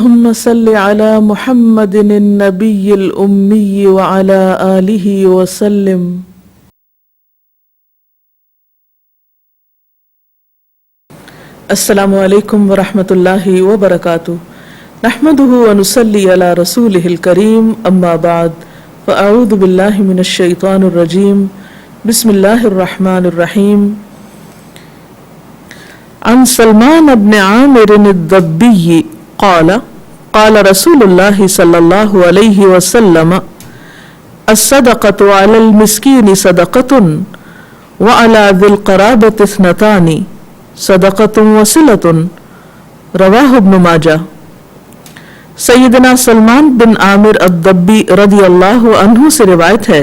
اللهم صل على محمد النبي الأمي وعلى آله وسلم. السلام علیکم ورحمۃ اللہ وبرکاتہ. نحمده ونصلي على رسوله الكريم. اما بعد فاعوذ باللہ من الشیطان الرجیم. بسم اللہ الرحمن الرحیم. عن سلمان بن عامر الضبی قال قال رسول اللہ صلی اللہ علیہ وسلم الصدقة على المسكين صدقة وعلى ذي القرابة اثنتان صدقة وصلة. رواہ ابن ماجہ. سیدنا سلمان بن عامر الضبی رضی اللہ عنہ سے روایت ہے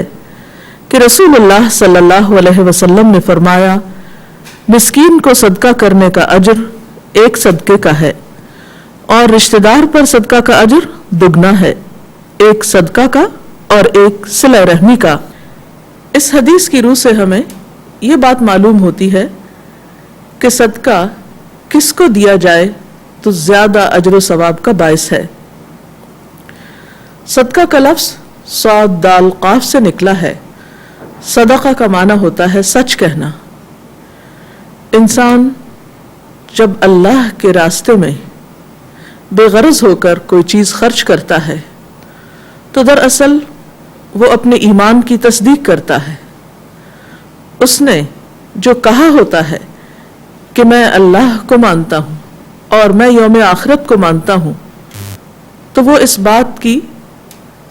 کہ رسول اللہ صلی اللہ علیہ وسلم نے فرمایا مسکین کو صدقہ کرنے کا اجر ایک صدقے کا ہے اور رشتہ دار پر صدقہ کا اجر دگنا ہے، ایک صدقہ کا اور ایک صلہ رحمی کا. اس حدیث کی روح سے ہمیں یہ بات معلوم ہوتی ہے کہ صدقہ کس کو دیا جائے تو زیادہ اجر و ثواب کا باعث ہے. صدقہ کا لفظ صاد دال قاف سے نکلا ہے. صدقہ کا معنی ہوتا ہے سچ کہنا. انسان جب اللہ کے راستے میں بے غرض ہو کر کوئی چیز خرچ کرتا ہے تو دراصل وہ اپنے ایمان کی تصدیق کرتا ہے. اس نے جو کہا ہوتا ہے کہ میں اللہ کو مانتا ہوں اور میں یوم آخرت کو مانتا ہوں، تو وہ اس بات کی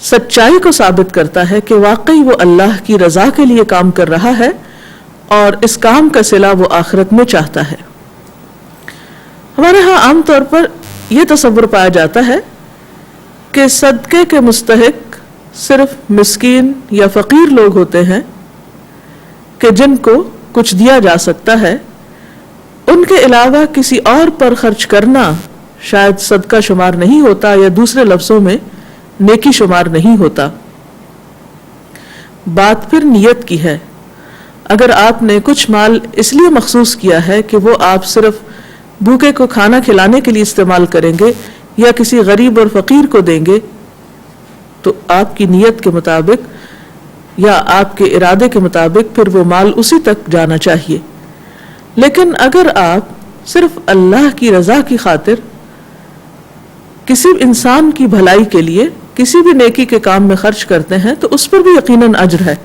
سچائی کو ثابت کرتا ہے کہ واقعی وہ اللہ کی رضا کے لیے کام کر رہا ہے اور اس کام کا صلہ وہ آخرت میں چاہتا ہے. ہمارے ہاں عام طور پر یہ تصور پایا جاتا ہے کہ صدقے کے مستحق صرف مسکین یا فقیر لوگ ہوتے ہیں کہ جن کو کچھ دیا جا سکتا ہے. ان کے علاوہ کسی اور پر خرچ کرنا شاید صدقہ شمار نہیں ہوتا یا دوسرے لفظوں میں نیکی شمار نہیں ہوتا. بات پھر نیت کی ہے. اگر آپ نے کچھ مال اس لیے مخصوص کیا ہے کہ وہ آپ صرف بھوکے کو کھانا کھلانے کے لیے استعمال کریں گے یا کسی غریب اور فقیر کو دیں گے تو آپ کی نیت کے مطابق یا آپ کے ارادے کے مطابق پھر وہ مال اسی تک جانا چاہیے. لیکن اگر آپ صرف اللہ کی رضا کی خاطر کسی انسان کی بھلائی کے لیے کسی بھی نیکی کے کام میں خرچ کرتے ہیں تو اس پر بھی یقیناً اجر ہے.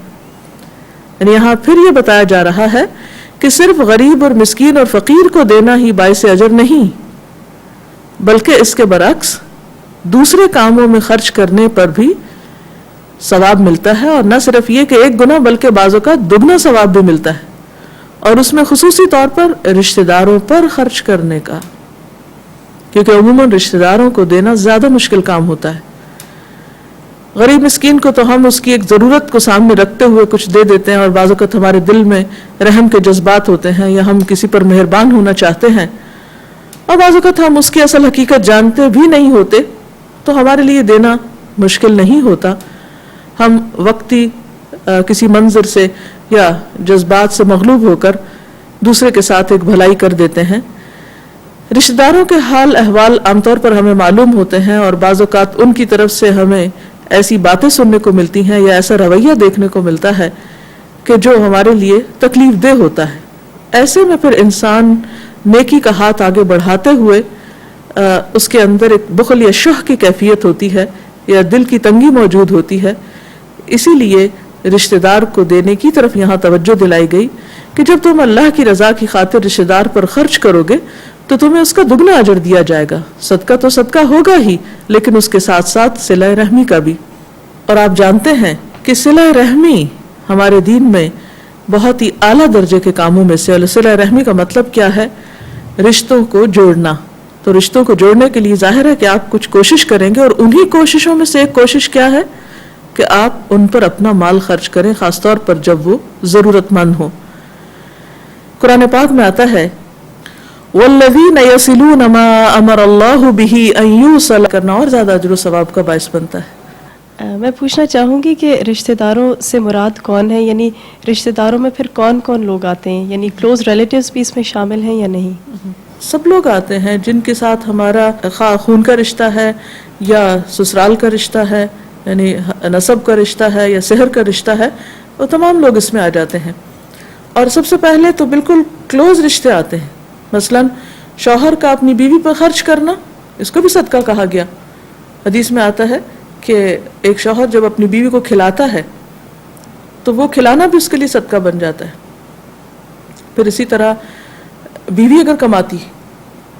یعنی یہاں پھر یہ بتایا جا رہا ہے کہ صرف غریب اور مسکین اور فقیر کو دینا ہی باعث اجر نہیں، بلکہ اس کے برعکس دوسرے کاموں میں خرچ کرنے پر بھی ثواب ملتا ہے. اور نہ صرف یہ کہ ایک گنا بلکہ بعضوں کا دگنا ثواب بھی ملتا ہے، اور اس میں خصوصی طور پر رشتہ داروں پر خرچ کرنے کا، کیونکہ عموماً رشتہ داروں کو دینا زیادہ مشکل کام ہوتا ہے. غریب مسکین کو تو ہم اس کی ایک ضرورت کو سامنے رکھتے ہوئے کچھ دے دیتے ہیں، اور بعض اوقات ہمارے دل میں رحم کے جذبات ہوتے ہیں یا ہم کسی پر مہربان ہونا چاہتے ہیں، اور بعض اوقات ہم اس کی اصل حقیقت جانتے بھی نہیں ہوتے تو ہمارے لیے دینا مشکل نہیں ہوتا. ہم وقتی کسی منظر سے یا جذبات سے مغلوب ہو کر دوسرے کے ساتھ ایک بھلائی کر دیتے ہیں. رشتہ داروں کے حال احوال عام طور پر ہمیں معلوم ہوتے ہیں، اور بعض اوقات ان کی طرف سے ہمیں ایسی باتیں سننے کو ملتی ہیں یا ایسا رویہ دیکھنے کو ملتا ہے کہ جو ہمارے لیے تکلیف دہ ہوتا ہے. ایسے میں پھر انسان نیکی کا ہاتھ آگے بڑھاتے ہوئے اس کے اندر ایک بخل یا شح کی کیفیت ہوتی ہے یا دل کی تنگی موجود ہوتی ہے. اسی لیے رشتہ دار کو دینے کی طرف یہاں توجہ دلائی گئی کہ جب تم اللہ کی رضا کی خاطر رشتہ دار پر خرچ کرو گے تو تمہیں اس کا دگنا اجر دیا جائے گا. صدقہ تو صدقہ ہوگا ہی، لیکن اس کے ساتھ ساتھ صلہ رحمی کا بھی. اور آپ جانتے ہیں کہ صلہ رحمی ہمارے دین میں بہت ہی اعلیٰ درجے کے کاموں میں سے. صلہ رحمی کا مطلب کیا ہے؟ رشتوں کو جوڑنا. تو رشتوں کو جوڑنے کے لیے ظاہر ہے کہ آپ کچھ کوشش کریں گے، اور انہی کوششوں میں سے ایک کوشش کیا ہے کہ آپ ان پر اپنا مال خرچ کریں، خاص طور پر جب وہ ضرورت مند ہوں. قرآن پاک میں آتا ہے والذین یصلون ما امر اللہ بہ ان یوصل کرنا اور زیادہ اجر و ثواب کا باعث بنتا ہے. میں پوچھنا چاہوں گی کہ رشتہ داروں سے مراد کون ہے؟ یعنی رشتہ داروں میں پھر کون کون لوگ آتے ہیں؟ یعنی کلوز ریلیٹیوز بھی اس میں شامل ہیں یا نہیں؟ سب لوگ آتے ہیں جن کے ساتھ ہمارا خواہ خون کا رشتہ ہے یا سسرال کا رشتہ ہے، یعنی نسب کا رشتہ ہے یا سحر کا رشتہ ہے، وہ تمام لوگ اس میں آ جاتے ہیں. اور سب سے پہلے تو بالکل کلوز رشتے آتے ہیں. مثلاً شوہر کا اپنی بیوی پر خرچ کرنا، اس کو بھی صدقہ کہا گیا. حدیث میں آتا ہے کہ ایک شوہر جب اپنی بیوی کو کھلاتا ہے تو وہ کھلانا بھی اس کے لیے صدقہ بن جاتا ہے. پھر اسی طرح بیوی اگر کماتی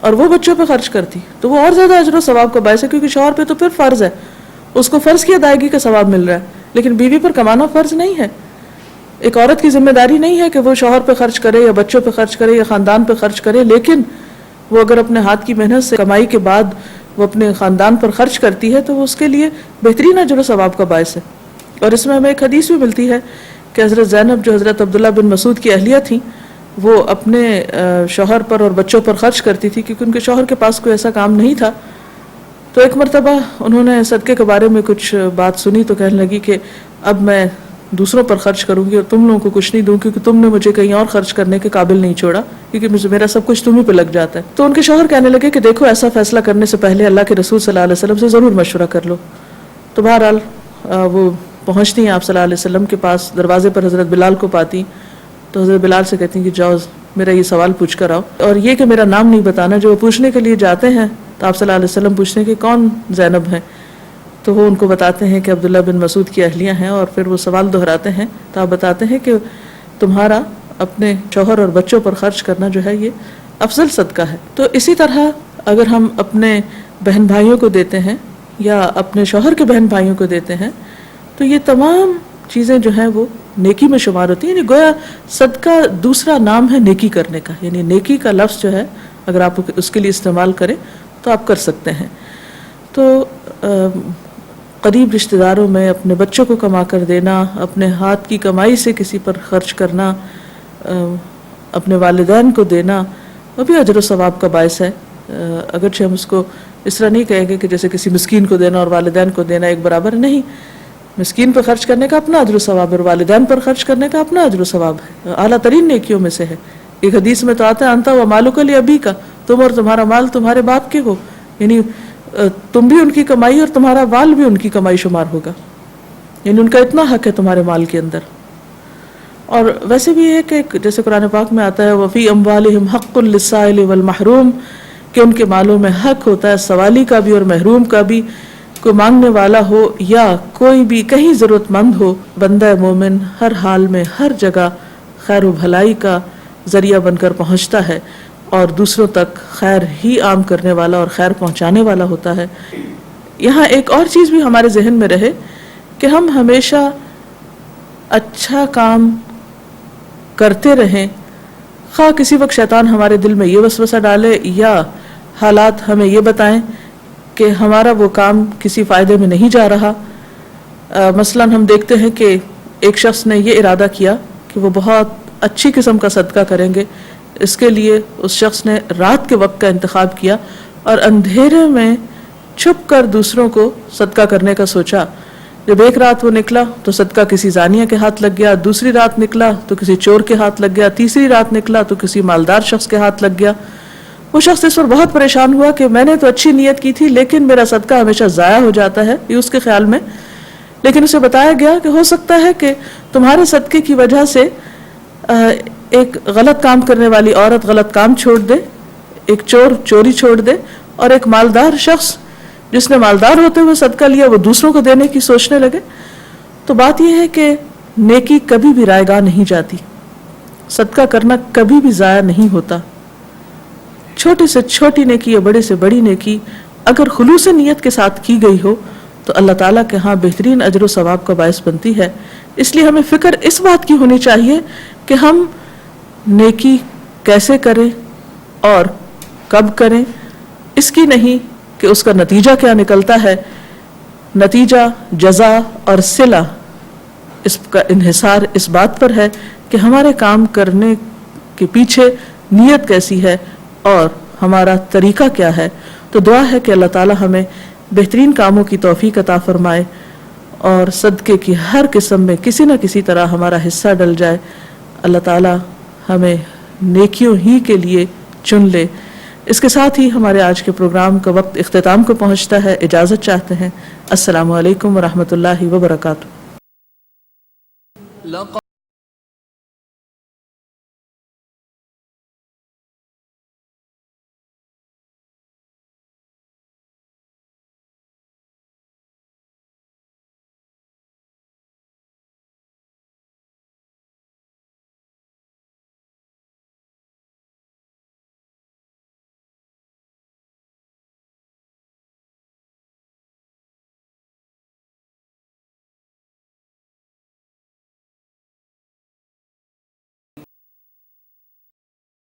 اور وہ بچوں پہ خرچ کرتی تو وہ اور زیادہ اجر و ثواب کا باعث ہے، کیونکہ شوہر پہ تو پھر فرض ہے، اس کو فرض کی ادائیگی کا ثواب مل رہا ہے، لیکن بیوی پر کمانا فرض نہیں ہے. ایک عورت کی ذمہ داری نہیں ہے کہ وہ شوہر پہ خرچ کرے یا بچوں پہ خرچ کرے یا خاندان پہ خرچ کرے، لیکن وہ اگر اپنے ہاتھ کی محنت سے کمائی کے بعد وہ اپنے خاندان پر خرچ کرتی ہے تو وہ اس کے لیے بہترین اجر و ثواب کا باعث ہے. اور اس میں ہمیں ایک حدیث بھی ملتی ہے کہ حضرت زینب جو حضرت عبداللہ بن مسعود کی اہلیہ تھیں، وہ اپنے شوہر پر اور بچوں پر خرچ کرتی تھی کیونکہ ان کے شوہر کے پاس کوئی ایسا کام نہیں تھا. تو ایک مرتبہ انہوں نے صدقے کے بارے میں کچھ بات سنی تو کہنے لگی کہ اب میں دوسروں پر خرچ کروں گی اور تم لوگوں کو کچھ نہیں دوں، کیونکہ تم نے مجھے کہیں اور خرچ کرنے کے قابل نہیں چھوڑا، کیونکہ میرا سب کچھ تمہیں پہ لگ جاتا ہے. تو ان کے شوہر کہنے لگے کہ دیکھو، ایسا فیصلہ کرنے سے پہلے اللہ کے رسول صلی اللہ علیہ وسلم سے ضرور مشورہ کر لو. تو بہرحال وہ پہنچتی ہیں آپ صلی اللہ علیہ وسلم کے پاس، دروازے پر حضرت بلال کو پاتی تو حضرت بلال سے کہتی ہیں کہ جاؤ میرا یہ سوال پوچھ کر آؤ، اور یہ کہ میرا نام نہیں بتانا. جو وہ پوچھنے کے لیے جاتے ہیں تو آپ صلی اللہ علیہ وسلم پوچھتے ہیں کہ کون زینب ہے، تو وہ ان کو بتاتے ہیں کہ عبداللہ بن مسعود کی اہلیہ ہیں، اور پھر وہ سوال دہراتے ہیں تو آپ بتاتے ہیں کہ تمہارا اپنے شوہر اور بچوں پر خرچ کرنا جو ہے یہ افضل صدقہ ہے. تو اسی طرح اگر ہم اپنے بہن بھائیوں کو دیتے ہیں یا اپنے شوہر کے بہن بھائیوں کو دیتے ہیں تو یہ تمام چیزیں جو ہیں وہ نیکی میں شمار ہوتی ہیں. یعنی گویا صدقہ دوسرا نام ہے نیکی کرنے کا، یعنی نیکی کا لفظ جو ہے اگر آپ اس کے لیے استعمال کریں تو آپ کر سکتے ہیں. تو قریب رشتہ داروں میں اپنے بچوں کو کما کر دینا، اپنے ہاتھ کی کمائی سے کسی پر خرچ کرنا، اپنے والدین کو دینا، وہ بھی اجر و ثواب کا باعث ہے. اگرچہ ہم اس کو اس طرح نہیں کہیں گے کہ جیسے کسی مسکین کو دینا اور والدین کو دینا ایک برابر نہیں. مسکین پر خرچ کرنے کا اپنا اجر و ثواب ہے اور والدین پر خرچ کرنے کا اپنا اجر و ثواب ہے، اعلیٰ ترین نیکیوں میں سے ہے. ایک حدیث میں تو آتا ہے انت و مالک لابیک، تم اور تمہارا مال تمہارے باپ کے ہو، یعنی تم بھی ان کی کمائی اور تمہارا مال بھی ان کی کمائی شمار ہوگا، یعنی ان کا اتنا حق ہے تمہارے مال کے اندر. اور ویسے بھی ہے کہ جیسے قرآن پاک میں آتا ہے وفی اموالہم حق للسائل والمحروم، کہ ان کے مالوں میں حق ہوتا ہے سوالی کا بھی اور محروم کا بھی. کوئی مانگنے والا ہو یا کوئی بھی کہیں ضرورت مند ہو، بندہ مومن ہر حال میں ہر جگہ خیر و بھلائی کا ذریعہ بن کر پہنچتا ہے اور دوسروں تک خیر ہی عام کرنے والا اور خیر پہنچانے والا ہوتا ہے. یہاں ایک اور چیز بھی ہمارے ذہن میں رہے کہ ہم ہمیشہ اچھا کام کرتے رہیں، خواہ کسی وقت شیطان ہمارے دل میں یہ وسوسہ ڈالے یا حالات ہمیں یہ بتائیں کہ ہمارا وہ کام کسی فائدے میں نہیں جا رہا. مثلاً ہم دیکھتے ہیں کہ ایک شخص نے یہ ارادہ کیا کہ وہ بہت اچھی قسم کا صدقہ کریں گے. اس کے لیے اس شخص نے رات کے وقت کا انتخاب کیا اور اندھیرے میں چھپ کر دوسروں کو صدقہ کرنے کا سوچا. جب ایک رات وہ نکلا تو صدقہ کسی زانیہ کے ہاتھ لگ گیا، دوسری رات نکلا تو کسی چور کے ہاتھ لگ گیا، تیسری رات نکلا تو کسی مالدار شخص کے ہاتھ لگ گیا. وہ شخص اس پر بہت پریشان ہوا کہ میں نے تو اچھی نیت کی تھی لیکن میرا صدقہ ہمیشہ ضائع ہو جاتا ہے، یہ اس کے خیال میں. لیکن اسے بتایا گیا کہ ہو سکتا ہے کہ تمہارے صدقے کی وجہ سے ایک غلط کام کرنے والی عورت غلط کام چھوڑ دے، ایک چور چوری چھوڑ دے، اور ایک مالدار شخص جس نے مالدار ہوتے ہوئے صدقہ لیا وہ دوسروں کو دینے کی سوچنے لگے. تو بات یہ ہے کہ نیکی کبھی بھی رائے گاہ نہیں جاتی، صدقہ کرنا کبھی بھی ضائع نہیں ہوتا. چھوٹی سے چھوٹی نیکی یا بڑے سے بڑی نیکی اگر خلوص نیت کے ساتھ کی گئی ہو تو اللہ تعالیٰ کے ہاں بہترین اجر و ثواب کا باعث بنتی ہے. اس لیے ہمیں فکر اس بات کی ہونی چاہیے کہ ہم نیکی کیسے کریں اور کب کریں، اس کی نہیں کہ اس کا نتیجہ کیا نکلتا ہے. نتیجہ، جزا اور صلہ، اس کا انحصار اس بات پر ہے کہ ہمارے کام کرنے کے پیچھے نیت کیسی ہے اور ہمارا طریقہ کیا ہے. تو دعا ہے کہ اللہ تعالی ہمیں بہترین کاموں کی توفیق عطا فرمائے اور صدقے کی ہر قسم میں کسی نہ کسی طرح ہمارا حصہ ڈل جائے. اللہ تعالی ہمیں نیکیوں ہی کے لیے چن لے. اس کے ساتھ ہی ہمارے آج کے پروگرام کا وقت اختتام کو پہنچتا ہے. اجازت چاہتے ہیں. السلام علیکم ورحمۃ اللہ وبرکاتہ.